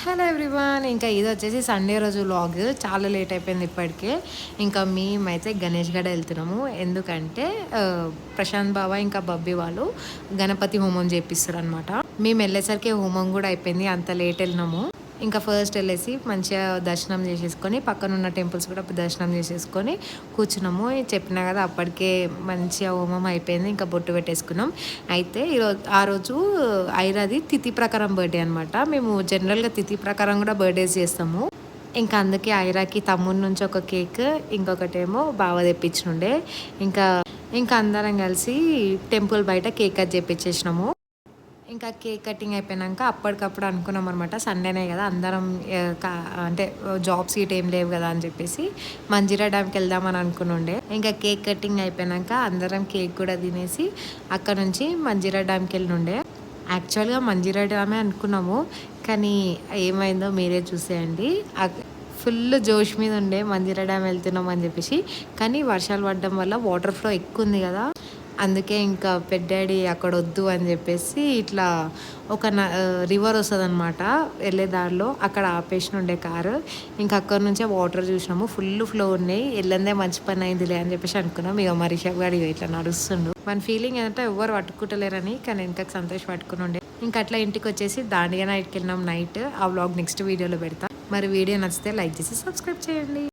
Hello everyone. ఇంకా ఇది వచ్చేసి సండే రోజు వ్లాగ్. చాలా లేట్ అయిపోయింది ఇప్పటికే. ఇంకా మేమైతే గణేష్ గడ వెళ్తున్నాము. ఎందుకంటే ప్రశాంత్ బావ ఇంకా బబ్బీ వాళ్ళు గణపతి హోమం చేపిస్తారు అనమాట. మేము వెళ్ళేసరికి హోమం కూడా అయిపోయింది, అంత లేట్ వెళ్ళినాము. ఇంకా ఫస్ట్ వెళ్ళేసి మంచిగా దర్శనం చేసేసుకొని పక్కన ఉన్న టెంపుల్స్ కూడా దర్శనం చేసేసుకొని కూర్చున్నాము. చెప్పినా కదా అప్పటికే మంచిగా హోమం అయిపోయింది, ఇంకా బొట్టు పెట్టేసుకున్నాం. అయితే ఆ రోజు ఐరాది తిథి ప్రకారం బర్త్డే అనమాట. మేము జనరల్గా తిథి ప్రకారం కూడా బర్త్డేస్ చేస్తాము. ఇంకా అందుకే ఐరాకి తమ్ముడి నుంచి ఒక కేక్, ఇంకొకటేమో బావ తెప్పించుండే. ఇంకా ఇంకా అందరం కలిసి టెంపుల్ బయట కేక్ కట్ చేపించేసినాము. ఇంకా కేక్ కటింగ్ అయిపోయినాక అప్పటికప్పుడు అనుకున్నాం అనమాట, సండేనే కదా అందరం అంటే జాబ్స్ గీట్ ఏం లేవు కదా అని చెప్పేసి మంజీరా డ్యామ్కి వెళ్దామని అనుకుని. ఇంకా కేక్ కటింగ్ అయిపోయినాక అందరం కేక్ కూడా తినేసి అక్కడ నుంచి మంజీరా డ్యామ్కి వెళ్ళినుండే. యాక్చువల్గా మంజీరా డ్యామే అనుకున్నాము, కానీ ఏమైందో మీరే చూసేయండి. ఫుల్ జోష్ మీద ఉండే మంజీరా డ్యామ్ వెళ్తున్నాం అని చెప్పేసి, కానీ వర్షాలు పడడం వల్ల వాటర్ ఫ్లో ఎక్కువ ఉంది కదా, అందుకే ఇంకా పెద్దాడి అక్కడ వద్దు అని చెప్పేసి ఇట్లా ఒక రివర్ వస్తుంది అనమాట వెళ్ళే దారిలో, అక్కడ ఆపేసి ఉండే కారు. ఇంకా అక్కడ నుంచే వాటర్ చూసినాము, ఫుల్ ఫ్లో ఉన్నాయి. వెళ్ళందే మంచి పని అయిందిలే అని చెప్పేసి అనుకున్నాం. ఇక మా రిషబ్ గారు ఇట్లా నడుస్తుండు. మన ఫీలింగ్ ఏంటంటే ఎవరు పట్టుకుంటలేరని, కానీ వెనకకి సంతోష్ పట్టుకుని ఉండే. ఇంకా అట్లా ఇంటికి వచ్చేసి దాండిగా నైట్కి వెళ్ళినాం. నైట్ ఆ వ్లాగ్ నెక్స్ట్ వీడియోలో పెడతా. మరి వీడియో నచ్చితే లైక్ చేసి సబ్స్క్రైబ్ చేయండి.